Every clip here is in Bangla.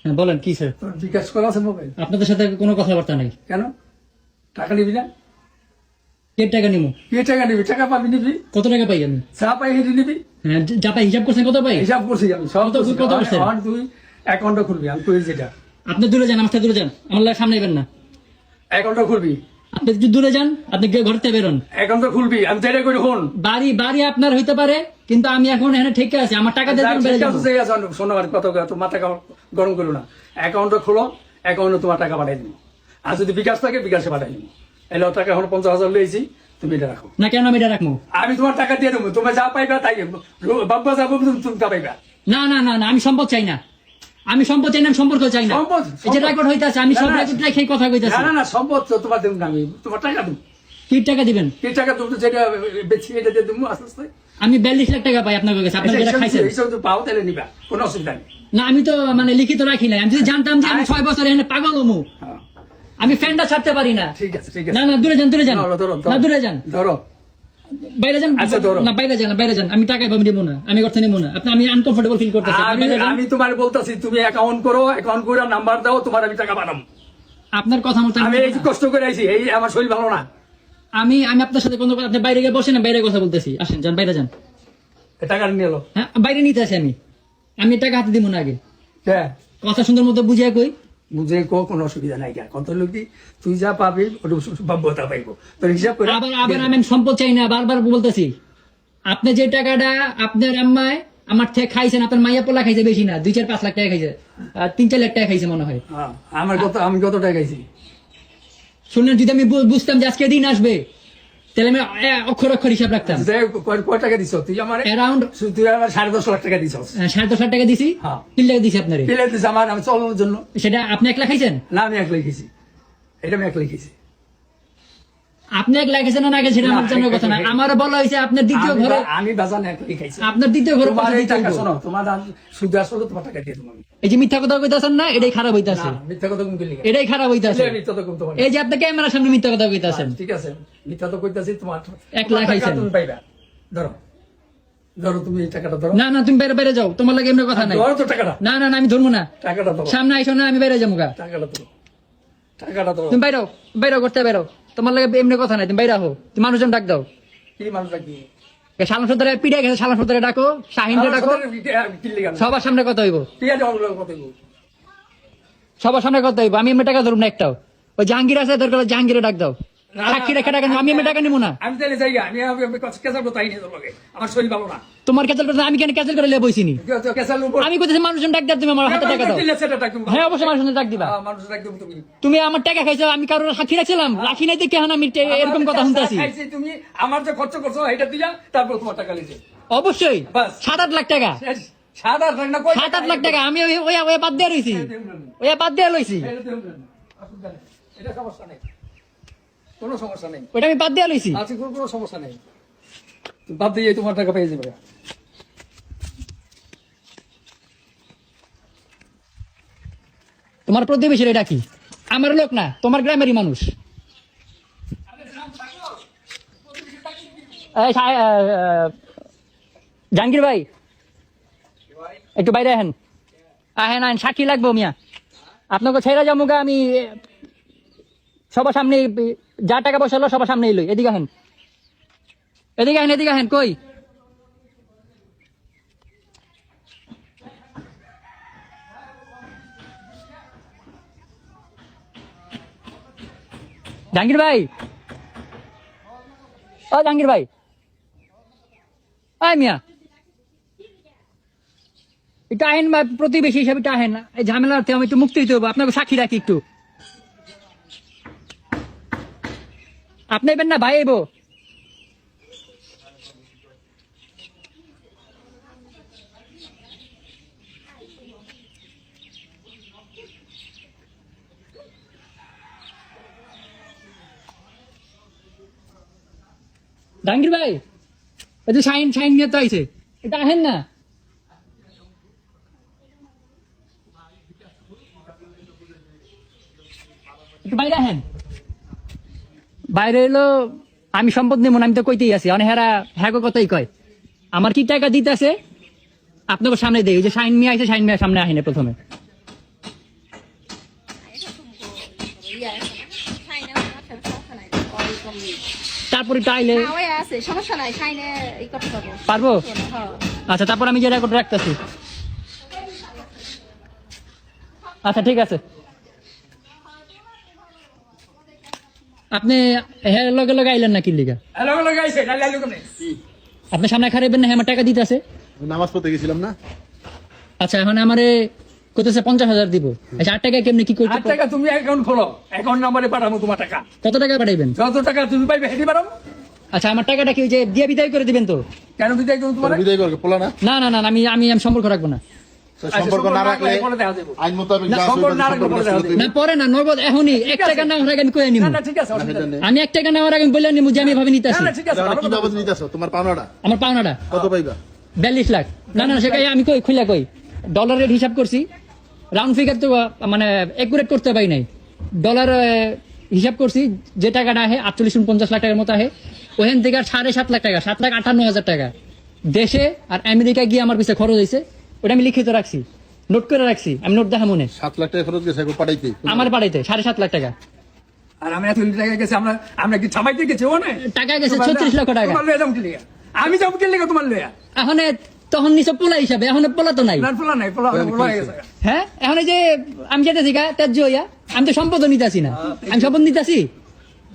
হ্যাঁ বলেন কি স্যার? তোর বিকাশ করা আছে মোবাইল? আপনাদের সাথে কোনো কথাবার্তা নাই। কেন টাকা নিবি না? কে টাকা নিবো? কে টাকা নিবি? টাকা পাবি নিবি, কত টাকা পাই আমি? চা পাই হেঁটে নিবি। হ্যাঁ যা পাই হিসাব করছেন কত পাই? হিসাব করছি আমি সব কত- করছি। কত করছেন? আর তুই অ্যাকাউন্টটা খুলবি, আমি কই যেটা আপনি দূরে যান, আমার সাথে দূরে যান, আমার লাগে সামনে এবেন না। অ্যাকাউন্টটা খুলবি, আপনি যদি দূরে যান, আপনি ঘর থেকে বেরোন। অ্যাকাউন্টটা খুলবি, আমি যেটা করি হন। বাড়ি বাড়ি আপনার হইতে পারে, কিন্তু আমি এখন এখানে ঠিক আছে, আমার টাকা দিয়ে বেড়ে যাবো। শোনো আর কত তো মাথা গরম করো না। অ্যাকাউন্টটা খোলো, অ্যাকাউন্টে তোমার টাকা পাঠাই দিব। আর যদি বিকাশ থাকে বিকাশে পাঠাই দিব। এলো টাকা এখন 50,000 লইছি, তুমি এটা রাখো। না কেন আমি এটা রাখবো? আমি তোমার টাকা দিয়ে দেবো, তোমার যা পাইবা তাই বাবা যাবো, তুমি তা পাইবা। না না না না, আমি সম্পদ চাই না, আমি সম্পদ চাই না, আমি সম্পর্ক চাই না। সম্পদ? এই যে রেকর্ড হইতাছে, আমি সব না, না। রেকর্ড রেখে কথা কইতাছি। না না না, সম্পদ তো তোমার দেবো না, আমি তোমার টাকা দেবো। কি টাকা দিবেন? কি টাকা তুমি যেটা বেশি এটা দিয়ে দেবো আস্তে আস্তে। আমি 42 লাখ টাকা পাই আপনার কাছে, আপনার যেটা খাইছেন। এইসব তো পাও তাহলে নিবা, কোনো অসুবিধা নেই। না আমি তো মানে লিখিত রাখি নাই, আমি যদি জানতাম যে আমি 6 বছর এখানে পাগল হমু, হ্যাঁ, আমি ফ্যানটা ছাড়তে পারি না। ঠিক আছে ঠিক না আছে। না দূরে যান, দূরে যান, ধরো, ধরো, ধরো। না দূরে যান, ধরো। বাইরে যান। আচ্ছা, ধরো। না বাইরে যান, বাইরে যান, আমি টাকা পাবো নিবো না, আমি অর্থ নিবো না। আপনি আমি আনকমফোর্টেবল ফিল করতেছি। আপনি আমি বাইরে যান। আমি তোমার বলতাছি তুমি অ্যাকাউন্ট করো, অ্যাকাউন্ট করে নাম্বার দাও, তোমার আমি টাকা পাঠাবো। আপনার কথা মতো আমি এই যে কষ্ট করে আইছি, এই আমার শরীর ভালো না। আমি আমি আপনার সাথে কোনো কথা, আপনি বাইরে গিয়ে বসেন, বাইরে কথা বলতেছি, আসেন যান, বাইরে যান। এই টাকা নিয়ে এলো। হ্যাঁ বাইরে নিতে আসি আমি, আমি টাকা হাতে দিব না আগে। হ্যাঁ, কথা সুন্দর মতো বুঝিয়ে কই। বুঝে কোনো অসুবিধা নাই। কত লোক তুই যা পাবি ওটা বাব্যতা পাইবো, তোর হিসাব করে। আবার আবার আমি সম্পদ চাই না, বারবার বলতেছি। আপনি যে টাকাটা আপনার আম্মায় আমার থেকে খাইছেন, আপনার মাইয়া পোলা খাইছে বেশি না, 2-4-5 লাখ টাকা খাইছে, 3-4 লাখ টাকা খাইছে মনে হয়। হ্যাঁ, আমি কত টাকা খাইছি? শুনলেন, যদি আমি বুঝতাম যে আজকে দিন আসবে, তাহলে আমি অক্ষর অক্ষর হিসাব রাখতাম। কয় টাকা দিছ তুই? আমার অ্যারাউন্ড তুই আমার 10.5 লাখ টাকা দিছ। 10.5 লাখ টাকা দিছি। হ্যাঁ। 3 লাখ দিছি আপনারে। পেলে দিছ আমার, আমি চলানোর জন্য। সেটা আপনি 1 লাখ খাইছেন? না, আমি এক লিখেছি, এটা আমি এক লিখেছি। আপনি 1 লাখ খাইছেন না গেছে সেটা আমার না, জানার এক কথা না। লাখ আমার বলা হয়েছে আপনার দ্বিতীয় ঘরে, আমি বাজান এক লিখেছি। আপনার দ্বিতীয় ঘরে তোমার পয়সা এই দিতে টাকা হইবো। শোনো, তোমার সুদ আসলে তোমার টাকা দিয়ে দেবো আমি। এই যে মিথ্যা কথা কইতাছেন না, এটাই খারাপ হইতাছে, না, মিথ্যা কথা তুমি লিখে এটাই খারাপ হইতাছে। মিথ্যা তো কম তোমার। এই যে আপনি ক্যামেরার সামনে মিথ্যা কথা কইতাছেন। ঠিক আছে, মিথ্যা তো কইতাছি। তোমার 1 লাখ টাকা খাইছেন। তুমি পাইবা। ধরো, ধরো, তুমি এই টাকাটা ধরো। না না তুমি বাইরে বাইরে যাও, তোমার লাগে এমনি কথা নাই। ধরো তো টাকাটা, না না না, আমি ধরবো না, টাকাটা ধরো, সামনে আইসো না, আমি বাইরে যাবো গা। টাকাটা ধরো, টাকাটা ধরো। তুমি বাইরে বাইরে করতে বাইরো, তোমার লাগে এমনি কথা নাই, তুমি বাইরে হো, তুমি মানুষজন ডাক দাও। কি মানুষ রাখবি? শালাম সর্দারে পিড়ে গেছে, শালাম সর্দারে ডাকো, শাহিনরে ডাকো, সবার সামনে কথা হইব, সবার সামনে কথা হইব। আমি এমনি টাকা ধরবো না একটাও। ওই জাহাঙ্গীর আছে, দরকার হলে জাহাঙ্গীরে ডাক দাও, সাক্ষী রেখে টাকা নিবো, আমি এমনি টাকা নিবো না। আমি তাহলে যাই, আমি কেসাল তাই নিয়ে যাবো, আমার শরীর ভালো না। তোমার ক্যান্সেল করতে আমি কেন ক্যান্সেল করে লিয়ে বইছিনি? কেসাল আমি কইতেছি মানুষজন ডাক দাও, তুমি আমার হাতে টাকা দাও। হ্যাঁ অবশ্যই মানুষজন ডাক দিবা। মানুষ রাখবে তুমি। তুমি আমার টাকা খাইছো, আমি কারোর সাক্ষী রাখছিলাম? রাখি নাই দেখে এখন আমি এরকম কথা শুনতেছি। তুমি আমার যে খরচ করছো এটা দিয়া, তারপর তোমার টাকা লিখে। অবশ্যই বাস। 7-8 লাখ টাকা, 7-8 লাখ না, কয় 7-8 লাখ টাকা আমি ওই বাদ দিয়ে রইছি, ওই বাদ দিয়ে লইছি, এটা সমস্যা নেই, কোনো সমস্যা নেই। ওইটা আমি বাদ দিয়ে লইছি। আজকে কোনো সমস্যা নেই, বাদ দিয়ে তোমার টাকা পেয়ে যাবে। তোমার প্রতিবেশীর এটা কি? আমার লোক না, তোমার গ্রামেরই মানুষ। জাহাঙ্গীর ভাই একটু বাইরে আহেন, আহেন আহেন, সাক্ষী লাগবো মিয়া। আপনাকে ছেড়ে যাবো গা আমি, সবার সামনে যা টাকা পয়সা হলো সবার সামনে এলোই। এদিকে আহেন, এদিকে আহেন, এদিকে আহেন। কই জাহাঙ্গীর ভাই, ও জাহাঙ্গীর ভাই, আয় মিয়া একটু আহেন, বা প্রতিবেশী হিসাবে একটু আহেন। এই ঝামেলা আমি একটু মুক্তি দিতে হবো, আপনাকে সাক্ষী রাখি একটু। আপনি এবেন না, ভাই এবো। জাহাঙ্গীর ভাই, ওই যে শাইন শাইন নিয়ে তো আইছে, এটা আহেন না। একটু বাইরে আহেন। বাইরে এলো, আমি সম্পদ নেব না, আমি তো কইতেই আছি অনেক হেরা হ্যাঁ কথাই কয়। আমার কি টাকা দিতে আছে আপনাকে সামনে দেয়, ওই যে শাইন মিয়া আইছে, শাইন মিয়া সামনে আহিনে প্রথমে। তারপরে টাইলে না, ওই আছে, সমস্যা নাই, সাইনে ই করতে পারবো। পারবো? হ্যাঁ। আচ্ছা, তারপর আমি যে রেকর্ড রাখতেছি। আচ্ছা, ঠিক আছে। আপনি হ্যাঁ লগে লগে আইলেন না কি লিগা? হ্যালো লাগাইছে না লাইলো কেন আপনি সামনে খারাইবেন না, হ্যাঁ আমার টাকা দিতে আছে। নামাজ পড়তে গেছিলাম না, আচ্ছা, এখন আমারে কইতেছে 50,000 দিব। আচ্ছা, 8 টাকা কেমনে কি করতে? 8 টাকা তুমি অ্যাকাউন্ট খোলো, অ্যাকাউন্ট নম্বরে পাঠাবো তোমার টাকা, কত টাকা পাঠাইবেন? যত টাকা তুমি পাইবে হেঁটে পারো। আচ্ছা, আমার টাকাটা কি ওই যে দিয়ে বিদায় করে দিবেন তো? কেন বিদায় করবো তোমার? বিদায় করবে পোলা না, না না না, আমি আমি আমি সম্পর্ক রাখবো না। তো সম্পর্ক না রাখলে পরে দেখা যাবে। আইন মোতাবেক না, যা সম্পর্ক না রাখলে পরে দেখা যাবে। না পরে না, নগদ এখনই 1 টাকা নেওয়ার আগে আমি কয়ে নিব। না না ঠিক আছে, অসুবিধা নেই। আমি 1 টাকা নেওয়ার আগে বললাম নিমু যে আমি এভাবে নিতে না আসি। না ঠিক আছে, কি ভালো বাবদ কথা। নিতেছ তোমার পাওনাটা আমার পাওনাটা কত পাইবা? 42 লাখ। না না, সেটাই আমি কই খুলে কই ডলার রেট হিসাব করছি, রাউন্ড ফিগার তো মানে একুরেট করতে পারি নাই। ডলার হিসাব করছি, যে টাকাটা আহে 48-49 লাখ টাকার মতো আহে, ওখান থেকে আর 7.5 লাখ টাকা, 7,58,000 টাকা দেশে আর আমেরিকা গিয়ে আমার পিছনে খরচ হয়েছে। ওটা আমি লিখিত রাখছি, নোট করে রাখছি, আমি নোট দেখা মনে 7 লাখ টাকা খরচ গেছে এখন পাঠাইতে। আমার বাড়িতে 7.5 লাখ টাকা আর আমি এত টাকা গেছে, আমরা কি ছাপাইতে গেছি? ও না টাকা গেছে 36 লক্ষ টাকা। তোমার লয়ে যাবো কি লিগা? আমি যাবো কি লিগা তোমার লয়া? এখন তখন নিচে পোলা হিসাবে, এখন পোলা তো নাই। না পোলা নাই, পোলা হয়ে গেছে। হ্যাঁ, এখন এই যে আমি যেতেছি গা ত্যায্য হইয়া, আমি তো সম্পদ নিতেছি না, আমি সম্পদ নিতেছি।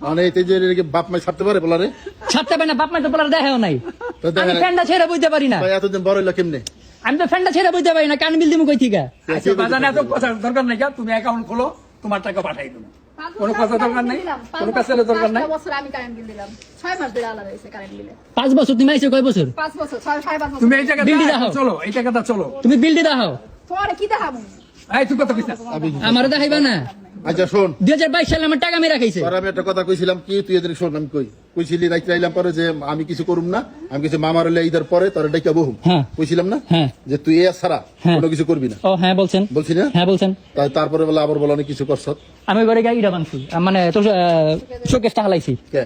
মানে এই যে এর বাপ মাই ছাড়তে পারে পোলারে? ছাড়তে পারে না, বাপ মা তো পোলার দেখাও নাই। তো দেখা আমি নাই। ফ্যানটা ছেড়ে বইতে পারি না, ভাই এতদিন বড় হইলো কেমনে? আমি তো ফ্যানটা ছেড়ে বইতে পারি না, কান বিল দিমু কই থিকা? আচ্ছা বাজানে এত কথা দরকার নাই, তুমি অ্যাকাউন্ট খোলো, তোমার টাকা পাঠাই দেবো। কোনো কথা দরকার নাই, কোনো কাছের দরকার নাই। 5 বছর আমি কারেন্ট বিল দিলাম, 6 মাস ধরে আলাদা হয়েছে কারেন্ট বিলে। 5 বছর তুমি আইছো, কয় বছর? 5 বছর, 6.5 বছর। তুমি এই জায়গাটা বিল দাও। চলো, এই জায়গাটা চলো। তুমি বিল দি দাও, তোরে কি দেখাবো? এই তুই কত কিনা? আমারে দেখাইবা না। আচ্ছা শোন, 2022 সালে আমার টাকা মেরা খাইছে। তোর আমি একটা কথা কইছিলাম কি, তুই এদের শোন, আমি কইছিলি রাইতে আইলাম পরে যে আমি কিছু করুম না, আমি কিছু মামার হলে ঈদের পরে তোর ডাইকা বহুম হ্যাঁ। কইছিলাম না হ্যাঁ। যে তুই এ ছাড়া হ্যাঁ। কোনো কিছু করবি না, ও হ্যাঁ বলছেন, বলছি না? হ্যাঁ বলছেন। তারপরে বলে আবার বলে অনেক কিছু করছ। আমি ঘরে গিয়ে ইটা বানছি, মানে তো শোকেসটা হালাইছি। কে?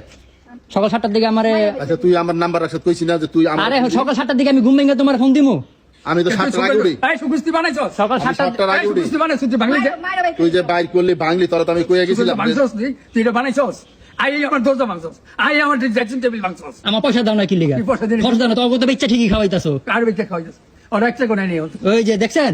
সকাল 7টার দিকে আমারে, আচ্ছা তুই আমার নাম্বার রাখছ, কইছি না যে তুই আমার, আরে সকাল 7টার দিকে আমি ঘুম ভেঙে তোমার ফোন দিমু। আমি তো 7টার আগে উঠি, এই সুকুস্তি বানাইছস? সকাল আমি 7টা 7টার আগে উঠি। সুকুস্তি বানাইছস তুই বাংলাদেশে? মায়ের ভাই তুই যে বাইর করলি ভাঙলি, তোরা তো আমি কইয়া গেছিলাম যে- বানাইছস তুই এটা বানাইছস? আই আমার দরজা ভাঙছস, আই আমার ড্রেসিং টেবিল ভাঙছস। আমার পয়সা দাও না কি লিগা? কি পয়সা দিলি? খরচ দাও না, তো তো বেচ্চা ঠিকই খাওয়াইতাছো। কার বেচে খাওয়াইছস? আর একটা কোনে নিও। ওই যে দেখছেন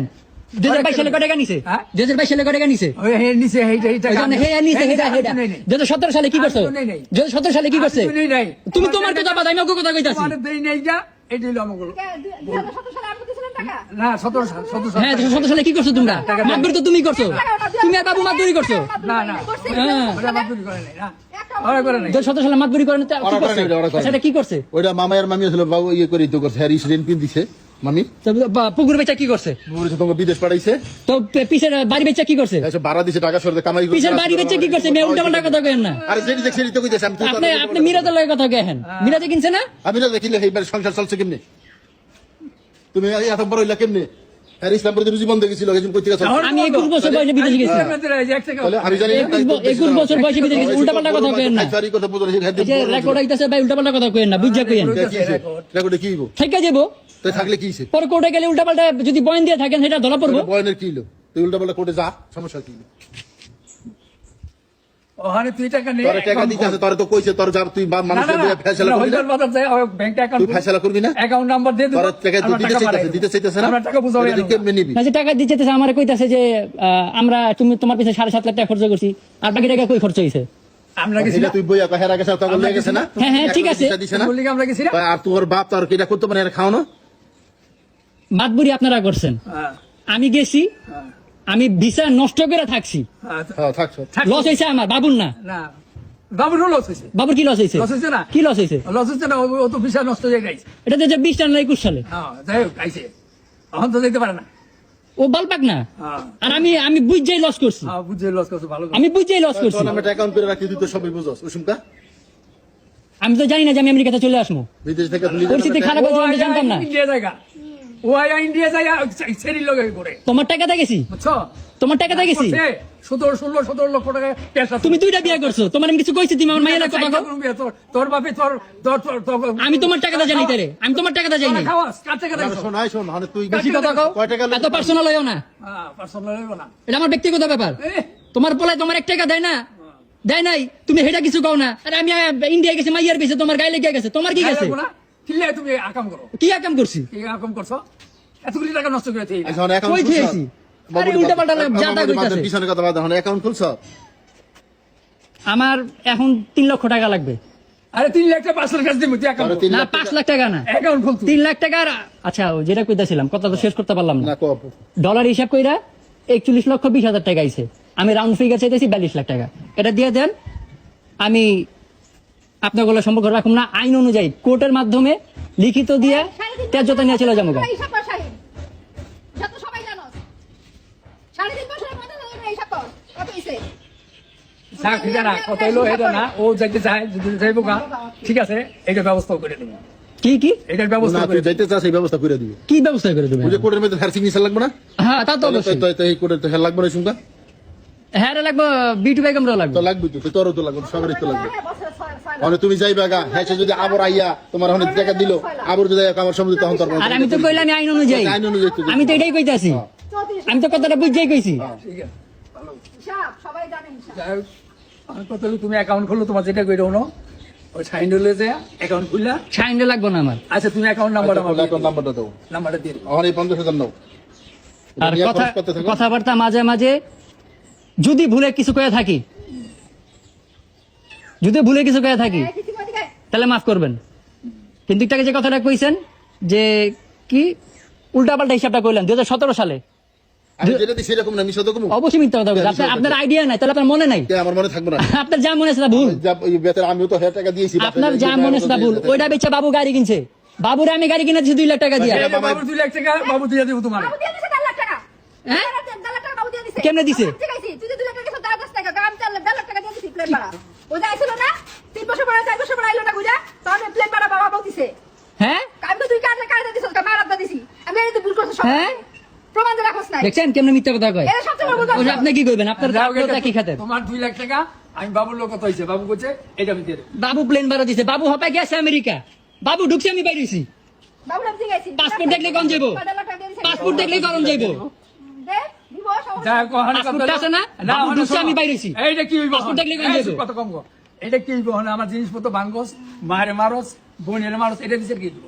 2022 সালে কয় টাকা নিছে? হ্যাঁ? 2022 সালে কয় টাকা নিছে? ওই হে নিচে হেইটা হেইটা। ওই জন্য হে নিছে, হেডা হেডা। 2017 সালে কি করছো? আমি তো নেই নাই। 2017 সালে কি করছে? আমি তো নেই নাই। তুমি তোমার কথা বাদ, আমি ওকে কথা কইতাছি। তোমার দেই নাই যা, এটি হলো আমার গল্প। 2017 সালে আপনি দিয়েছিলেন টাকা? না 17 সাল, 17 সাল। হ্যাঁ, 2017 সালে কি করছো তোমরা? মাতবরি তো তুমি করছো, তুমি আর বাবু মাতবরি করছো। না না হ্যাঁ, ওরা মাতুরি করে নাই না, ওরা করে নাই। 2017 সালে মাতবরি করেন তো কি ওরা করে করছে? নাই, ওরা করে নাই। সেটা কি করছে? ওইটা মামায়ের মামি ছিল বাবু ইয়ে করে তো করছে, হ্যারিস রেন পিন দিছে মামি, তো পুকুর বেচা কি করছে? বলেছে তোমাকে বিদেশ পাঠাইছে, তো পিছের বাড়ি বেচা কি করছে? এসব ভাড়া দিছে, টাকা সরতে কামাই করছে। পিছের বাড়ি বেচা কি করছে? মেয়ে উল্টা পাল্টা কথা কেন না? আরে যেটি দেখছি সেটি তো কইতেছি আমি, তুই তো- আপনি মিরাজের লগে কথা কেন? মিরাজে কিনছে না? আমি না দেখিলে এইবার সংসার চলছে কেমনে? তুমি এত বড় হইলা কেমনে? হ্যাঁ ইসলাম প্রতি রুজি বন্ধ গেছিল, এখন কই থেকে চলছে? আমি 21 বছর বয়সে বিদেশে গেছি। তাহলে আমি জানি না, 21 বছর বয়সে বিদেশে গেছি, উল্টা পাল্টা কথা কেন না? খাইছারি কথা বুঝলে হ্যাঁ এই যে রেকর্ড হইতাছে ভাই, উল্টা পাল্টা কথা কেন না, বুঝা কেন? রেকর্ডে কি হইব? ঠিক আছে যাবো, তুই থাকলে কি হইছে? পরে কোর্টে গেলে উল্টা পাল্টা যদি বয়ান দিয়ে থাকেন সেটা ধরা পড়বো। বয়নের কি হইলো? তুই উল্টা পাল্টা কোর্টে যা, সমস্যা কি? ওখানে তুই টাকা নে। তোরে টাকা দিতে আছে, তোরে তো কইছে তোর যা, তুই মানুষকে দিয়ে ফয়সালা করবি না? ব্যাংক তুই অ্যাকাউন্ট ফয়সালা করবি না? অ্যাকাউন্ট নাম্বার দিয়ে দিবো। তোর টাকা আমরা দিতে টাকা চাইতেছে, পাঠাই দিতে চাইতেছে না? আমরা টাকা বুঝাবো এটা তুই কেমনে নিবি? না যে টাকা দিতেছে আমার কইতাছে যে আমরা তোমার পিছনে 7.5 লাখ টাকা খরচ করছি, আর বাকি টাকা কই খরচ হইছে? আমরা গেছি এটা না, তুই বইয়া কহেরা গেছে, তখন লেগে গেছে না? হ্যাঁ, হ্যাঁ, ঠিক আছে। দিছে না? বললি কি আমরা গেছি না? আর তোর বাপ তোর কিটা করতে পারে, এর খাওয়ানো? মাতবুরি আপনারা করছেন, হ্যাঁ, আমি গেছি, হ্যাঁ, আমি ভিসা নষ্ট করে থাকছি, হ্যাঁ, হ্যাঁ থাকছো। থাক। লস হয়েছে আমার, বাবুর না। না বাবুরও লস হয়েছে। বাবুর কি লস হয়েছে? লস হয়েছে না? কি লস হয়েছে? লস হচ্ছে না, ও তো ভিসা নষ্ট হয়ে গেছে। এটা তো 20 টাকা না 21 সালে, হ্যাঁ যাই হোক আইছে, এখন তো যেতে পারে না। ও বালপাক না। হ্যাঁ, আর আমি বুঝাই লস করছি, হ্যাঁ, বুঝে লস করছো, ভালো করছো। আমি বুঝাই লস করছি। তোর নামে একটা অ্যাকাউন্ট করে রাখি, তুই তো সবই বুঝছস। ওসুমকা আমি তো জানি না যে আমি আমেরিকাতে চলে আসবো, বিদেশ থেকে তুই নিজের পরিস্থিতি নামে খারাপ হয়েছে আমি জানতাম না। ইন্ডিয়া জায়গা, ও আয়া ইন্ডিয়া জায়গা সেরি লগে করে, তোমার টাকাতে গেছি, বুঝছো? তোমার টাকাতে গেছি। 17 লক্ষ টাকা ক্যাশ আছে। তুমি 2টা বিয়ে করছো, তোমার আমি কিছু কইছি? তুমি আমার মায়ের কথা কও। তোর বাপে আমি তোমার টাকাতে জানি তারে, আমি তোমার টাকাতে যাই না। খাওয়াস কার টাকা টাকা। দিছো? শোন আয় শোন, মানে তুই বেশি কথা কও, কয় টাকা এত পার্সোনাল হইও না, হ্যাঁ, পার্সোনাল হইবো না। এটা আমার ব্যক্তিগত ব্যাপার। এ, তোমার পোলায় তোমার 1 টাকা দেয় না, দেয় নাই তুমি হেটা কিছু কও না আরে আমি ইন্ডিয়া গেছি মাইয়ার বেছে তোমার গায়ে লেগে গেছে তোমার কি গেছে না কিনলে তুমি আকাম করো কি কাম করছি কি আকাম করছো এতগুলি টাকা নষ্ট করে দিই এখন অ্যাকাউন্ট কই খেয়েছি আরে উল্টা পাল্টা যাতা কইতাছে পিছনে কথা বাদ এখন অ্যাকাউন্ট খুলছ আমার এখন 3 লক্ষ টাকা লাগবে আরে 3 লাখ টাকা 5 লাখ টাকা দিবি তুই আকাম আরে 3 না লাখ 5 লাখ টাকা না অ্যাকাউন্ট খুল তুই 3 লাখ টাকা আচ্ছা যেটা কইতাছিলাম কথা তো শেষ করতে পারলাম না না কপ ডলার হিসাব কইরা 41,20,000 টাকা আইছে আমি রাউন্ড ফিগার চাইতেছি 42 লাখ টাকা এটা দিয়ে দেন আমি আপনাগুলো সম্পর্ক রাখুন না আইন অনুযায়ী কোর্টের মাধ্যমে লিখিত দিয়ে তেজতা নিয়ে চলে যাবো গা। হিসাব কর শাহিন যত সবাই জানো 3.5 বছরের মধ্যে হিসাব কর কত হইছে চাকরি না কত হইলো এটা না ও যাইতে চায় যদি যাইবো গা ঠিক আছে এটা ব্যবস্থা করে দেবো কি কি এটার ব্যবস্থা না করে তুই যাইতে চাস এই ব্যবস্থা করে দিবি কি ব্যবস্থা করে দেবেন ওই যে কোর্টের মধ্যে হেয়ার সিগনেচার লাগবে না হ্যাঁ তা তো অবশ্যই তো এই কোর্টের তো হেয়ার লাগবে না শুনকা হ্যাঁ রে লাগবে বিটু বেগমরাও লাগবে তো লাগবে তো তোরও তো লাগবে সবারই তো লাগবে হ্যাঁ বছরে 6 মানে তুমি যাইবা গা হ্যাঁ সে যদি আবার আইয়া তোমার অনেক টাকা দিল আবার যদি আমার সম্বন্ধে তখন তোর আর আমি তো কইলাম আমি আইন অনুযায়ী আইন অনুযায়ী তো আমি তো এটাই কইতাছি 34 আমি তো কথাটা বুঝাই কইছি ঠিক আছে ভালো হিসাব সবাই জানে হিসাব যাই হোক, আমার কথা হলো তুমি অ্যাকাউন্ট খুললো তোমার যেটা কইরো না ওই সাইন হলে যে অ্যাকাউন্ট খুললা সাইন্ডে লাগবে না আমার আচ্ছা তুমি অ্যাকাউন্ট নাম্বারটা আমার অ্যাকাউন্ট নাম্বারটা দাও নাম্বারটা দিয়ে দিও এখন এই 50,000 নাও আর নিয়ে কথা খরচ করতে থাকো। কথাবার্তা মাঝে মাঝে যদি ভুলে কিছু করে থাকি কিছু করে দিকে তাহলে মাফ করবেন কিন্তু একটাকে যে কথাটা কইছেন যে কি উল্টাপাল্টা হিসাবটা কইলেন 2017 সালে আমি যেটা দিই সেরকম না আমি শত কম অবশ্যই মিথ্যা কথা বলছেন আপনার আইডিয়া নাই তাহলে আপনার মনে নাই আমার মনে থাকবে না আপনার যা মনে আছে তা ভুল ওই বেতন আমিও তো 1000 টাকা দিয়েছি আপনার যা মনে আছে তা ভুল ওইটা বেচা বাবু গাড়ি কিনছে বাবুরে আমি গাড়ি কিনে দিছি 2 লাখ টাকা দিয়া এই যে বাবু 2 লাখ টাকা বাবু দিয়ে দিব তোমার বাবু দিয়ে দিছে 1.5 লাখ টাকা হ্যাঁ? 1.5 লাখ টাকা বাবু দিয়ে দিছে কেমনে দিছে? ঠিক আছে তুই যে 2 লাখ টাকা দিছিস 10 টাকা গাম 1.5 লাখ টাকা দিয়ে দিছিস প্লেন ভাড়া ও যাইছিল না 3 বছর পরে 4 বছর পরে আইলো না বুঝা তখন প্লেন ভাড়া বাবা বলতিছে হ্যাঁ আমি তো তুই কাজে কাজে দিছিস মারাত দিছি আমি এই তো ভুল করছিস সব হ্যাঁ? প্রমাণ দিয়ে রাখছ নাই দেখছেন কেমনে মিথ্যা কথা কয় এটা সবচেয়ে বড় ভুল ওই যে আপনি কি কইবেন আপনার যাও গে, আপনার কি খাতেন তোমার 2 লাখ টাকা আমি বাবুর লোক কত হইছে বাবু কইছে এটা আমি দিয়ে দেব বাবু প্লেন ভাড়া দিছে বাবু হপায় গেছে আমেরিকা বাবু ঢুকছে আমি বাইরেছি বাবু নাম ঠিক আছে পাসপোর্ট দেখলে কোন যাইবো পাসপোর্ট দেখলে গরম যাইবো দে দিব যা কোহানে পাসপোর্ট আছে না? বাবু ঢুকছে, আমি বাইরে হইছি। এইটা কি হইব পাসপোর্ট দেখলে কোন এই, যাইবো? কত কম গো এটা কি হইব আমার জিনিসপত্র ভাঙ্গস মায়ের মারস বোনের মারস এটা বিচার কি দিব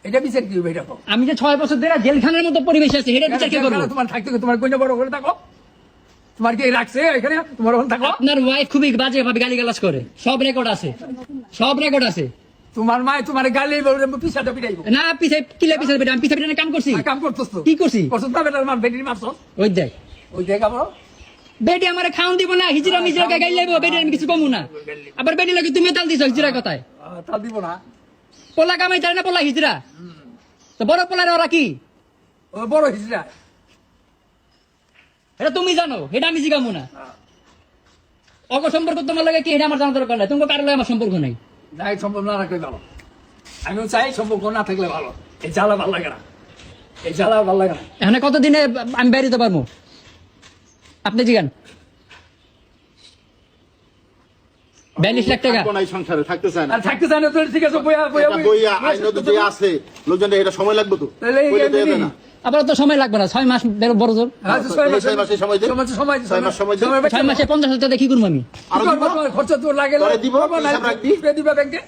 এটা বিচার কি হইব এটা কও আমি যে 6 বছর ধরে জেলখানার মতো পরিবেশ আছে এটা বিচার কি করবো তোমার থাকতে তোমার কোন বড় করে থাকো তোমার কি রাখছে এখানে তোমার ওখানে থাকো আপনার ওয়াইফ খুবই বাজে ভাবে গালিগালাজ করে সব রেকর্ড আছে তোমার মায় তোমার গালি পিছাটা পিটাইব না পিছে কিলে পিছে বেটা আমি পিছে বেটা কাম করছি কাম করতেছ তো কি করছি করছস না বেটার মার বেটির মারছস ওই দেখ ওই দেখ আবার বেটি আমারে খাওন দিব না হিজরা মিজরা গাই লাইবো বেটি আমি কিছু কমু না আবার বেটি লাগে তুমি তাল দিছ হিজরা কথায় তা দিব না পোলা কামাই তাই না পোলা হিজরা তো বড় পোলার ওরা কি ও বড় হিজড়া এটা তুমি জানো এটা আমি জিগামু না অগ সম্পর্ক তোমার লাগে কি এটা আমার জানা দরকার নাই তোমার কারো লাগে আমার সম্পর্ক নাই যাই সম্ভব না রাখলে ভালো আমিও চাই সম্পর্ক না থাকলে ভালো এই জ্বালা ভালো লাগে না এই জ্বালা ভালো লাগে না এখানে কতদিনে আমি বেরিয়ে পারবো আপনি জিগান 42 লাখ টাকা থাকবো না এই সংসারে থাকতে চায় না আর থাকতে চাই না তো ঠিক আছে বইয়া বইয়া এটা বইয়া আইন যে আছে লোকজন এটা সময় লাগবে তো তাহলে এই বইলে দেবে এমনি। না আবার তো সময় লাগবে না 6 মাস বড় জোর হ্যাঁ, তো ছয় মাস- 6 মাসের সময় দে। সময় 6 মাস সময় দে। 6 মাসে 50,000 টাকা কি করবো আমি আরো দিব? খরচ তোর লাগে তোরে দিব, হিসাব রাখবি? দিবা ব্যাংকে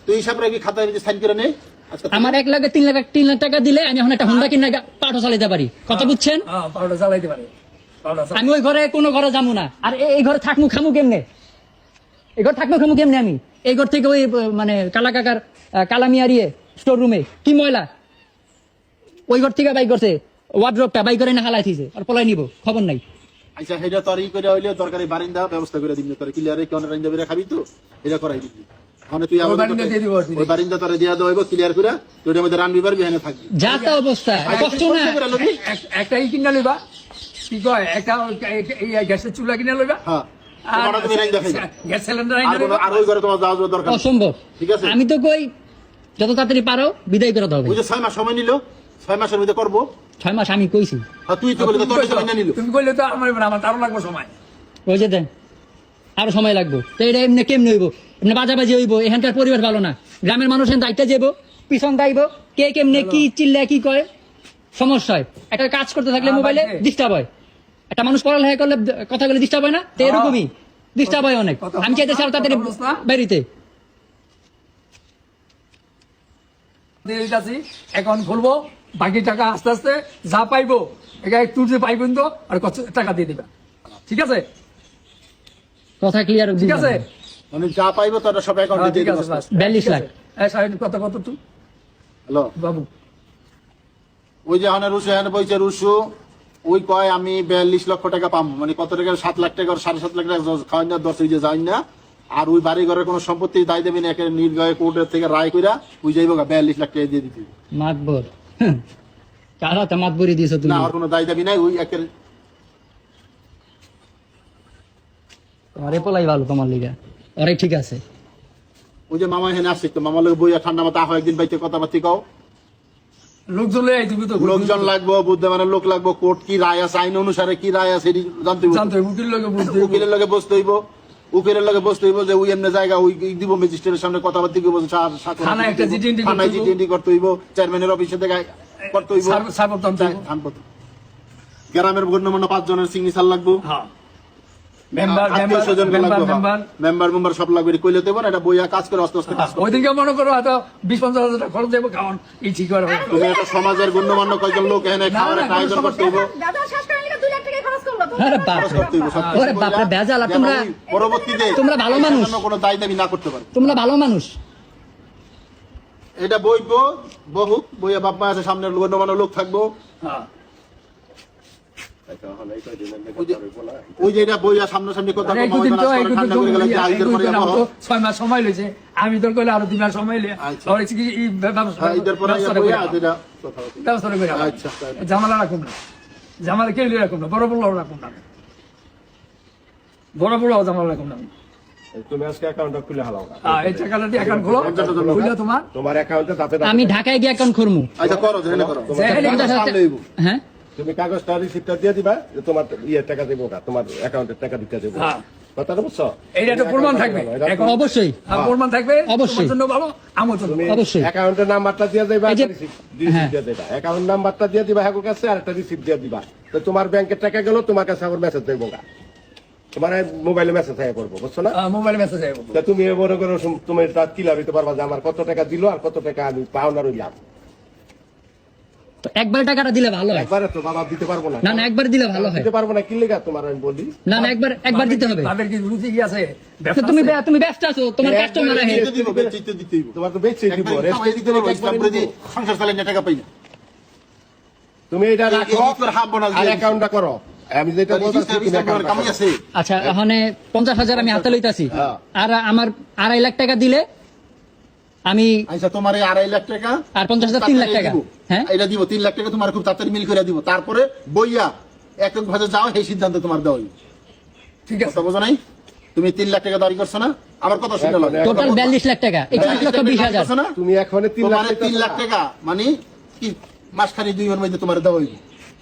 তুই হিসাব রাখি খাতায় সাইন করে নে আজকে আমার 1 লাখ 3 লাখ টাকা দিলে আমি এখন একটা হোন্ডা কিনে পাঠও চালাতে পারি কথা বুঝছেন হ্যাঁ পাউডার জ্বালাইতে পারে পাউডার আমি ওই ঘরে কোনো ঘরে যাবো না আর এই ঘরে থাকমু খামু কেমনে এই ঘর থাকমু খামু কেমনে আমি এই ঘর থেকে ওই মানে কালা কাকার কালামিয়ারিয়ে স্টোর রুমে কি ময়লা ওই ঘর থেকে বাই করছে ওয়ার্ড্রপটা বাই করে না হালাই থিছে আর পলাই নিব খবর নাই আচ্ছা হেডা তরি করে হইলে দরকারি বারিন্দা ব্যবস্থা করে দিবি তোর ক্লিয়ারে কোন রাইন্দা বেরে খাবি তো এটা করাই দিবি মানে তুই ওই বারিন্দা দিয়ে দিব আর কি। ওই বারিন্দা তোরে দিয়া দেব ক্লিয়ার করে তুই এর মধ্যে রানবি পারবি এখানে থাকবি যা তা অবস্থা কষ্ট না একটা ই কিনা লইবা কি কয় একটা এই গ্যাসের চুলা কিনা লইবা হ্যাঁ আর তোমার তুমি রাইন্দা খাইবা গ্যাস সিলিন্ডার আর কোনো আর ওই ঘরে তোমার যাওয়া যাওয়া দরকার নেই। অসম্ভব ঠিক আছে। আমি তো কই যত তাড়াতাড়ি পারো বিদায় করে দাও ওই যে 6 মাস সময় নিল 6 মাসের মধ্যে করবো 6 মাস আমি কইছি আর তুই তো বলি তো তোর সময় না নিল তুমি কইলে তো আমার আমার তারও লাগবে সময় ওই যে দেন আরো সময় লাগবে তো এটা এমনি কেমনি হইব এমনি বাজাবাজি হইব এখানকার পরিবেশ ভালো না গ্রামের মানুষ এখান দায়িত্ব যাইব পিছন দাইব কে কেমনে কি চিল্লা কি কয় সমস্যা হয় একটা কাজ করতে থাকলে হ্যাঁ, মোবাইলে বাড়িতে। ডিস্টার্ব হয় একটা মানুষ পড়ালেখা করলে কথা বলে ডিস্টার্ব হয় না তো এরকমই ডিস্টার্ব হয় অনেক। কথা আমি চাইতেছি আরো তাড়াতাড়ি বলছ না? বেরিতে। দিয়ে দিতেছি, অ্যাকাউন্ট খুলবো, বাকি টাকা আস্তে আস্তে যা পাইবো এটা একটু যে পাইবেন তো আর কত টাকা দিয়ে দিবা, ঠিক আছে? কথা ক্লিয়ার। ঠিক আছে, মানে যা পাইবো তারা সব অ্যাকাউন্টে হ্যাঁ, দিয়ে ঠিক দিবো। আছে, বাস। 42 লাখ। এই সাহেব, কত কত তুই হ্যালো, বাবু? ওই যে হানে রুশু হানে বইছে রুশু, ওই কয় আমি 42 লক্ষ টাকা পাবো, মানে কত টাকা, 7 লাখ টাকা, 7.5 লাখ টাকা খাওয়াই না, 10 যে যাই না। আর ওই বাড়ি ঘরের কোনো সম্পত্তি দায় দেবেন, একের নির্দয় কোর্টের থেকে রায় কইরা ওই যাইব 42 লাখ টাকা দিয়ে দিতে। মাতবর কারা তো মাতবরি দিয়েছো তুমি? না, আর কোনো দায় দাবি নাই, ওই একের। তোমার এপলাই ভালো, তোমার লিগা অরে ঠিক আছে। ওই যে মামা এখানে আসছে, তো মামার লোক বইয়া ঠান্ডা মাথা আহ, একদিন বাইতে কথাবার্তি কও। লোকজন লয়ে আইতিবি তো, লোকজন লাগবো, বুদ্ধমানের লোক লাগবো, কোর্ট কি রায় আছে, আইন অনুসারে কি রায় আছে এটি জানতে হইব। জানতে হবে, উকিল লোকে বুঝতে হবে। উকিলের লগে বসতে হইব, উকিলের লগে বসতে হইব যে ওই এমনি জায়গা ওই দিব ম্যাজিস্ট্রেটের সামনে কথাবার্তি করবো, থানায় একটা চিঠি থানায় চিঠি করতে হইব, চেয়ারম্যানের অফিসে দেখা করতে হইব, সার্বতন্ত্র গ্রামের গণ্যমান্য 5 জনের সিগনেচার লাগবো, হ্যাঁ, মেম্বার আত্মীয়-স্বজন লাগবো, মেম্বার সব লাগবে, কইলে দেবো না, এটা বইয়া কাজ করে আস্তে আস্তে কাজ করো। ওইদিকে মনে করো হয়তো 20-50 হাজার টাকা খরচ দেবো, খাওয়ান এই ঠিক করে হবে। তুমি একটা সমাজের গণ্যমান্য কয়েকজন লোক এখানে খাওয়ার একটা আয়োজন করতে হইব, দাদা শেষ করে নিলে 2 লাখ টাকা খরচ করলো। আরে বাপ খরচ রে, করতে হইব, সব ওরে বাপ রে, বেজাল। আর যেন তোমরা ওই পরবর্তীতে তোমরা ভালো এটার মানুষ। জন্য কোনো দায় দাবি না করতে পারে। তোমরা ভালো মানুষ। এটা বইবো, বহুক বইয়া বাপ্পা আছে, সামনে গণ্যমান্য লোক থাকবো, হ্যাঁ, ওই যে এটা বইয়া সামনাসামনি কথা আরে কম একদিন হবে তো না, একদিন ঠান্ডা তো করে গেলে এই ঈদের পরে দুদিন যাবো। আমার তো 6 মাস সময় লইছে, আমি তোর কইলে আরো 2 মাস সময় লিয়ে আচ্ছা। আর কি এই ব্যবস্থা হ্যাঁ, ঈদের পরে ব্যবস্থাটা বইয়া করে যেটা কথা হবে। ব্যবস্থা করে আচ্ছা, ঝামেলা রাখুন না, ঝামেলা কেউ রাখুন না, বড় বড় রাখুন না, বড় বড় ঝামেলা রাখুন না। তুমি আজকে অ্যাকাউন্টটা খুলে হালাও না। এই টাকাটা দিয়ে অ্যাকাউন্ট খোলো, খুলে তোমার তোমার অ্যাকাউন্টে তাতে আমি ঢাকায় গিয়ে অ্যাকাউন্ট খুলমু। আচ্ছা করো, জেনে করো। যেখানে পঞ্চাশ হাজার সামনে হইবো। হ্যাঁ, তুমি কাগজটা রিসিপ্টটা দিয়ে দিবা যে তোমার ইয়ে টাকা দেবো না, তোমার অ্যাকাউন্টের টাকা দিতে দেবো। হ্যাঁ। কথাটা বুঝছো? এইটা একটা প্রমাণ থাকবে, এখন অবশ্যই প্রমাণ থাকবে, অবশ্যই। তোমার জন্য ভালো, আমার জন্য তুমি অবশ্যই। অ্যাকাউন্টের নাম্বারটা দিয়ে দিবা, এই যে- রিসিপ্ট হ্যাঁ। দিয়ে দিবা, অ্যাকাউন্ট নাম্বারটা দিয়ে দিবা হ্যাঁ কাছে, আর একটা রিসিপ্ট দিয়ে দিবা। তো তোমার ব্যাংকের টাকা গেল, তোমার কাছে আবার মেসেজ দেবো না, তোমার মোবাইলে মেসেজ হয়ে করবো, বুঝছো না? মোবাইল মেসেজ আসবে। তা তুমি মনে করো তুমি তার কিলা দিতে পারবা যে আমার কত টাকা দিল আর কত টাকা আমি পাওনা রইলাম। তো একবার টাকাটা দিলে ভালো হয়। একবারে তো বাবা দিতে পারবো না। না না, একবার দিলে ভালো হয়। দিতে পারবো না, কি লেগা তোমার আমি বলি। না না, একবার দিতে হবে। তাদের কি রুচি কি আছে? তো ব্যবসা তুমি আছে? তুমি ব্যস্ত আছো, তোমার কাস্টমার আছে। দিতে দিব, বেচিতে দিতে হইব। তোমার তো বেচে দিব, একদম রেস্ট কামাই দিতে পারবো, ইসলাম করে দিয়ে সংসার চালাই না, টাকা পাই না। তুমি এটা এই- রাখো এই করে হাফ বোনাস আর দিয়ে অ্যাকাউন্টটা করো। আমি যেটা বলছি তুমি ইসলাম করে অ্যাকাউন্টটা কামাই করো। আছে। আচ্ছা, এখানে 50,000 আমি হাতে লইতাছি, হ্যাঁ। আর আমার 2.5 লাখ টাকা দিলে আমি আচ্ছা, তোমার এই 2.5 লাখ টাকা আর 50,000 3 লাখ টাকা। দিব। হ্যাঁ, এটা দিব, 3 লাখ টাকা তোমার খুব তাড়াতাড়ি মিল করে দিব, তারপরে বইয়া একক ভাবে যাও, এই সিদ্ধান্ত তোমার দেওয়া হইব। ঠিক আছে, কথা বোঝো নাই? তুমি 3 লাখ টাকা দাবি করছো না, আমার কথা শুনে লাগে। টোটাল 42 লাখ টাকা, 41,20,000। করছো না? তুমি এখন 3 লাখ তোমার 3 লাখ টাকা মানে কি মাসখানি 2 এর মধ্যে তোমার দেওয়া হইব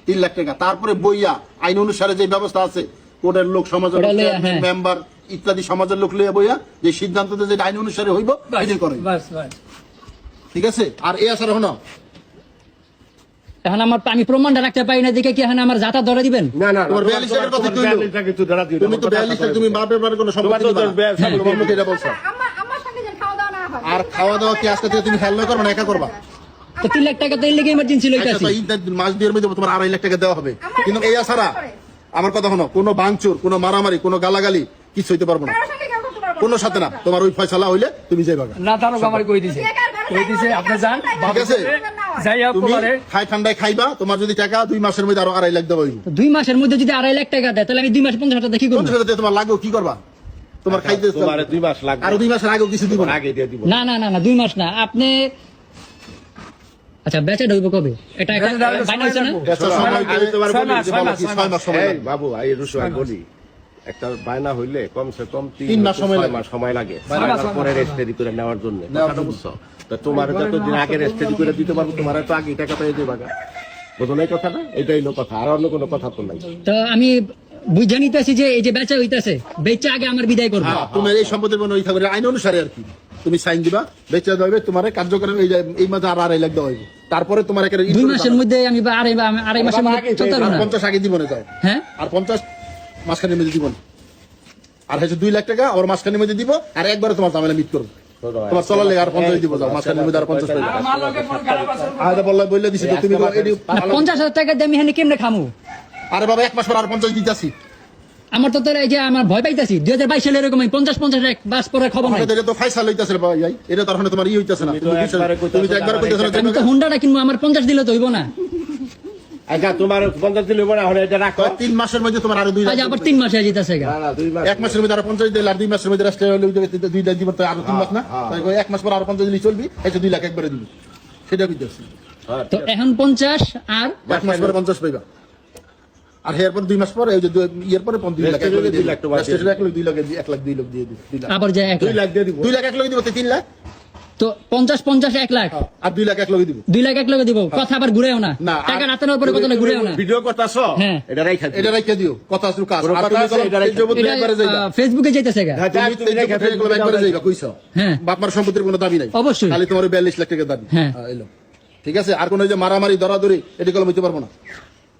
3 লাখ টাকা, তারপরে বইয়া আইন অনুসারে যে ব্যবস্থা আছে, কোর্টের লোক, সমাজের ওটা লোক, লইয়া, হ্যাঁ। মেম্বার ইত্যাদি সমাজের লোক লইয়া বইয়া যে সিদ্ধান্ত যে আইন অনুসারে হইব বাস, এটাই করে। বাস, বাস। ঠিক আছে? আর এই আসার হনো এখন আমি প্রমাণটা রাখতে পারি না, দেখে কি এখন আমার যাতা ধরে দিবেন? না না তোমার 42 টাকার কথা তুই 42 টাকা একটু দাঁড়া দিও। তুমি তো 42 টাকা, তুমি বাপের বাড়ি কোনো সম্পত্তি তোমার তো দিবা না। 42 তোমার মুখে এটা বলছো। আমার সঙ্গে যেন খাওয়া দাওয়া না হয়। আর খাওয়া দাওয়া কি আজকে থেকে তুমি হেল্প করবে না, একা করবা? তো 3 লাখ টাকা তো এই লেগে ইমার্জেন্সি আচ্ছা, লইতাছি। তো এই মাস দুয়ের মধ্যে তোমার 2.5 লাখ টাকা দেওয়া হবে, কিন্তু এই আসারা আমার কথা হলো, কোনো ভাঙচুর, কোনো মারামারি, কোনো গালাগালি কিছু হইতে পারবো না, কারোর সঙ্গে কেউ করতে পারবো না। কোনো সাথে না। তোমার ওই ফয়সালা হইলে তুমি যাইবা। না তারক আমার কই দিছে, কই দিছে, আপনি যান, ঠিক আছে? যাইয়া তুমি পরে খাই ঠান্ডায় খাইবা, তোমার যদি টাকা 2 মাসের মধ্যে আরো 2.5 লাখ দেওয়া হইব। তো 2 মাসের মধ্যে যদি 2.5 লাখ টাকা দেয়, তাহলে আমি 2 মাসে 50,000 টাকা কি করব? 50 টাকা তোমার লাগবে, কি করবা? তোমার খাইতে তোমার 2 মাস লাগবে, আরো 2 মাসের আগেও কিছু দিব না। আগে দিয়ে দিব। না না না না, 2 মাস না। আপনি আচ্ছা, বেচা ঢুকবো কবে? এটা বাইনা হচ্ছে না? আচ্ছা, সময় আমি তোমার 6 বলি মাস, যে 6 বলো মাস, কি, 6 মাস সময় এই লাগবে। বাবু এই রুশু আমি বলি একটা বায়না হইলে কমসে কম 3 মাস সময় লাগে। মাস সময় লাগে, ছয় মাস, বায়নার পরে রেজিস্ট্রি করে নেওয়ার জন্য। কথাটা বুঝছো? তো তোমার যতদিন আগে রেজিস্ট্রি করে দিতে পারবো, তোমার তো আগে টাকা পেয়ে দেবা। বুঝো না এই কথাটা? এটাই হলো কথা, আর অন্য কোনো কথা তো নাই। তো আমি বুঝে নিতেছি যে এই যে বেচা হইতাছে, বেচা আগে আমার বিদায় করবো। হ্যাঁ, তোমার এই সম্পত্তির মনে ওই থাকবে আইন অনুসারে আর কি, তুমি সাইন দিবা, বেচা দেবে, তোমার কার্যক্রম এই মাসে আর 2.5 লাখ দেওয়া হইব, তারপরে তোমার একটা 2 মাসের মধ্যে আমি আড়াই মাসের মধ্যে চলতে পারবো না। 50 আগে দিব না যাও, হ্যাঁ, আর 50 মাসখানের মধ্যে দিব না। আর হচ্ছে 2 লাখ টাকা ওর মাঝখানের মধ্যে দিব, আর একবারে তোমার ঝামেলা মিট করবো, তোমার চলার লেগে আর 50 দিব, যাও মাঝখানের মধ্যে আর 50 পাইবে। আরে বললে দিছি তো তুমি এডি 50,000 টাকা দিয়ে আমি হেনে কেমনে খামু? আরে বাবা 1 মাস পর আর 50 দিতাছি। আমার তো এই যে আমার ভয় পাইতাছি 2022 সালে এরকম 50 এক বাস পরে খবর নাই। আমাদের এটা তো ফাইসাল হইতাছে রে ভাই, এটা তো এখন তোমার হইতাছে না, তুমি তো একবার কইতাছ না। আমি তো হুন্ডাটা কিনবো, আমার 50 দিলে তো হইব না। আচ্ছা তোমার 50 দিলে বড় এখন এটা রাখো। 3 মাসের মধ্যে তোমার আরো 2 লাখ, আজ আবার 3 মাসে যেতেছে গা। না না 2 মাস 1 মাসের মধ্যে আরো 50 দিলে, আর 2 মাসের মধ্যে রাস্তায় হলে 2 লাখ দিব, তো আরো 3 মাস না, তাই 1 মাস পর আরো 50 দিলে চলবি, এই 2 লাখ একবারে দিবি, সেটা কইতাছি। তো এখন 50 আর 1 মাস পরে 50 পাইবা, আর এরপর 2 মাস পরে এই যে ইয়ের পরে 2 লাখ, 1 লাখ টাকা 2 লাখ 2 লাখ 1 লাখ 2 লাখ দিয়ে দিবি, 2 লাখ আবার যে 2 লাখ দিয়ে দিব। 2 লাখ 1 লাখ দিব, তো 3 লাখ, তো 50 1 লাখ, আর 2 লাখ 1 লাখ দিব। 2 লাখ 1 লাখ দিব। কথা আবার ঘুরেও না, না, টাকা রাতের উপরে কত ঘুরেও না। ভিডিও করতাছো হ্যাঁ। এটা রাইখা দিও। এটা রাইখা দিও, কথা আসল কাজ। কোনো আর কথা তুমি আছে, বলো এটা রাইখা তেজবুত এটা একবারে যাইবা, ফেসবুকে যাইতেছে গা। হ্যাঁ, তুমি রাইখা তেজবুত একবারে যাইবা, কইছো হ্যাঁ বাপমার সম্পত্তির কোনো দাবি নাই, অবশ্যই। খালি তোমার 42 লাখ টাকা দাবি। হ্যাঁ। এলো ঠিক আছে, আর কোনো যে মারামারি ধরাধরি এটি কলম হইতে পারবো না।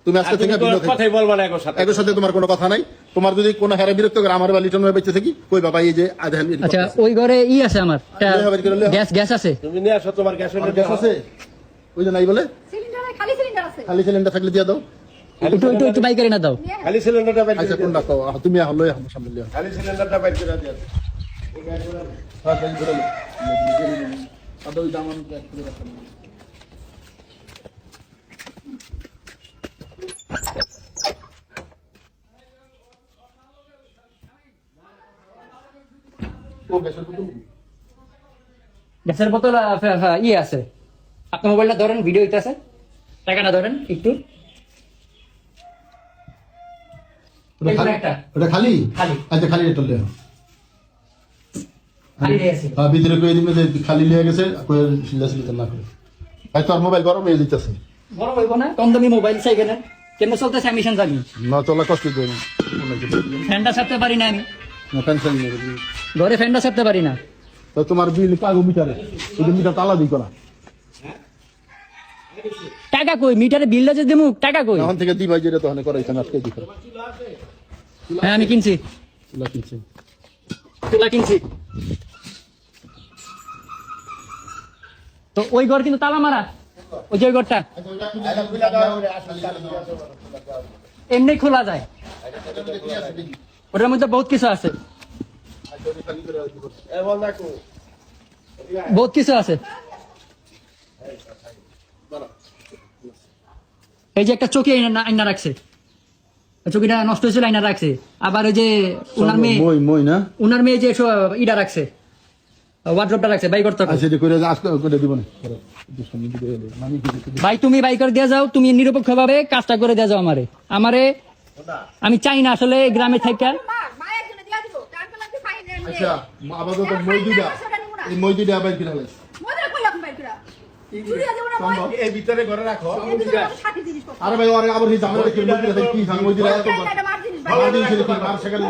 তুমি আজকে থেকে তুমি বিরত কথাই বলবা না একর সাথে। একর সাথে তোমার কোনো কথা নাই। তোমার যদি কোনো হেরা বিরক্ত করে আমার বা লিটন বেঁচে থাকি, কই বাবা এই যে আধান আচ্ছা, ওই ঘরে আছে আমার গ্যাস আছে। তুমি নিয়ে আসো তোমার গ্যাস হলে গ্যাস আছে, ওই যে নাই বলে সিলিন্ডারে খালি সিলিন্ডার আছে। খালি সিলিন্ডার থাকলে দিয়ে দাও। একটু বাইক করে না দাও। খালি সিলিন্ডারটা বাইর আচ্ছা করে কোনটা কও, তুমি হলো আমার সামনে লিও। খালি সিলিন্ডারটা বাইর করে দিও। হ্যাঁ তাই ধরে লো, আদা ওই দামান এক করে রাখো। ও গ্যাসের বোতল গ্যাসের বোতল আছে। আপনার মোবাইলটা ধরেন, ভিডিও হইতাছে, টাকাটা ধরেন একটু। ওটা খালি খালি। আচ্ছা খালি এটা লিও। খালি আছে। হ্যাঁ ভিতরে কই দিবে যে খালি লিয়ে গেছে, কই সিলাসিলিতে না করে ভাই তোর মোবাইল গরম হয়ে যাইতাছে। বড় হইব না, কম দামি মোবাইল চাই কেন? কেমন চলতেছে আমি জানি। না চলা কষ্ট দেয় না, ফ্যানটা ছাড়তে পারি না আমি, না টেনশন নেই। ঘরে ফ্যানটা ছাড়তে পারি না। তো তোমার বিল পাগো মিটারে, ওই মিটার তালা দিই করা, টাকা কই? মিটারে বিলটা যে দেবো, টাকা কই? এখন থেকে দিবাই যেটা তখন করাইছেন আজকে দিই করা। হ্যাঁ আমি কিনছি, চুলা কিনছি। তুলা কিনছি। তো ওই ঘর কিন্তু তালা মারা, ওই যে ওই ঘরটা এমনি খোলা যায়, ওটার মধ্যে বহুত কিছু আছে, বহুত কিছু আছে। এই যে একটা চকি আইনা রাখছে, চকিটা নষ্ট হয়েছিল, আইনা রাখছে। আবার ওই যে উনার মেয়ে যে ইটা রাখছে, ওয়ার্ড্রপটা রাখছে, বাই করতে হবে। আচ্ছা এটা করে আজকে করে দিব না। ভাই তুমি বাই করে দিয়ে যাও, তুমি নিরপেক্ষ ভাবে কাজটা করে দিয়ে যাও আমারে। আমি চাই না আসলে গ্রামে থাকা। মা একজনে দিয়া দিব, টাকা লাগবে ফাইন এমনি। আচ্ছা আপাতত মই দুইটা, এই মই দুইটা আবার কিনা লাইছে। মজা কই আপনি বাইর করা। চুরিয়া দেব না মই। এই ভিতরে ঘরে রাখো। এই দুটো সাথী জিনিস পত্র। আরে ভাই আরে আবার এই জামাটা কি মই দুইটা কি ভাঙ মই দুইটা এত এটা মার জিনিস ভালো বাইর। দিন ছিল কি মার সেখানে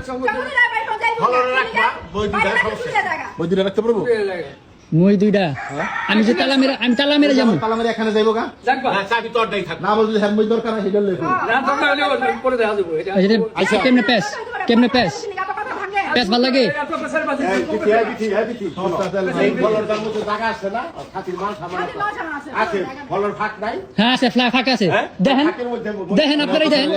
চামড়া বাইর করে যাইবো। ভালো রাখবা, বই দুইটা সমস্যা জায়গা। মই দুইটা রাখতে পারবো? মই দুইটা আমি যে তালা মেরে যাবো। তালা মেরে এখানে যাইবো গা, না চাবি তোরটাই থাক। না বলতে হ্যাঁ মই দরকার আছে এটা লইবো। আচ্ছা কেমনে প্যাস, কেমনে প্যাস, প্যাস ভাল লাগে? এই বিটি এই ফলর দাম মতো জায়গা আছে না? খাতির মাল সামান আছে। ফলর ফাঁক নাই? হ্যাঁ আছে, ফাঁকা আছে। দেখেন ফাঁকের মধ্যে দেখেন আপনারাই দেখেন।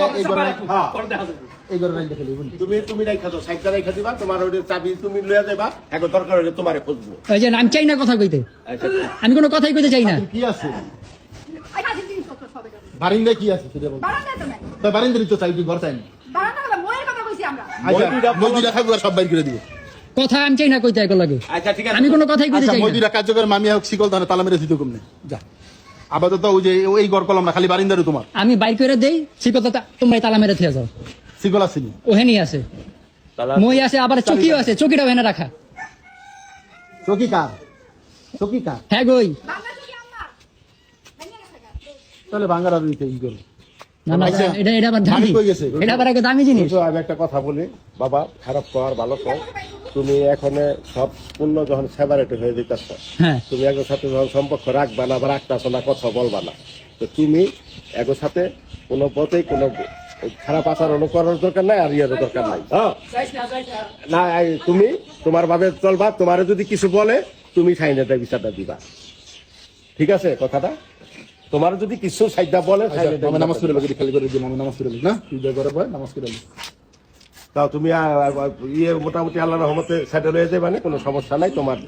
এই ঘরে রাইতে খেলি বলি। তুমি রাইখা দাও, সাইডটা রাইখা দিবা, তোমার ওই চাবি তুমি লইয়া যাবা, এখন দরকার হলে তোমারে খুঁজবো। ওই যে আমি চাই না কথা কইতে, আচ্ছা আমি কোনো কথাই কইতে চাই না। কি আছে এই কাজের জিনিস পত্র সব এটা। বারিন্দায় কি আছে সেটা বল। বারান্দা তো নাই। তো বারিন্দারই তো চাই, তুই ঘর চাই না। বারান্দা হলো ময়ের কথা কইছি আমরা। আচ্ছা মই দুইটা থাকবো আর সব বাইর করে দিব। কথা আমি চাই না কইতে একো লাগে, আচ্ছা ঠিক আছে। আমি কোনো কথাই কইতে আচ্ছা চাই মই না। দুইটা কার্যকর মামি হোক শিকল তাহলে তালা মেরে দিতে কমনে যা। আপাতত ওই যে এই ঘর কলম না, খালি বারিন্দারই তোমার আমি বাইর করে দেই, সেই কথা তোমরা তালা মেরে থিয়া যাও। শিকল আসেনি, ওহেনি আছে, মই আছে, আবার চকিও আছে, চকিটাও এনে রাখা। চকি কার? চকি কার? হ্যাঁ গই, বাংলা কি আমার? ভেঙে গেছে গা। তাহলে বাঙ্গার আর নিতে ই করো। না না আচ্ছা, এটা আবার দামি, মালিক কই গেছে? এটা আবার একটা দামি জিনিস। তো আমি একটা কথা বলি বাবা, খারাপ কর ভালো কর, তুমি এখন সব পূর্ণ যখন সেপারেট হয়ে যেতেছ, হ্যাঁ তুমি একর সাথে যখন সম্পর্ক রাখবা না বা রাখতেছ না, কথা বলবা না, তো তুমি একর সাথে কোনো পথেই কোনো খারাপ আচরণ করার দরকার নাই আর ইয়ারও দরকার নাই। হ্যাঁ না তুমি তোমার ভাবে চলবা, তোমার যদি কিছু বলে তুমি সাইনেটা বিচারটা দিবা, ঠিক আছে কথাটা? তোমার যদি কিছু সাইডটা বলে আমি নামাজ পড়ে লাগি খালি করে দিলাম, আমি নামাজ পড়ে লাগি না তুই যা করে ভাই নামাজ পড়ে লাগি। তাও তুমি মোটামুটি আল্লাহর রহমতে সেটেল হয়ে যাবে, মানে কোনো সমস্যা নাই তোমার।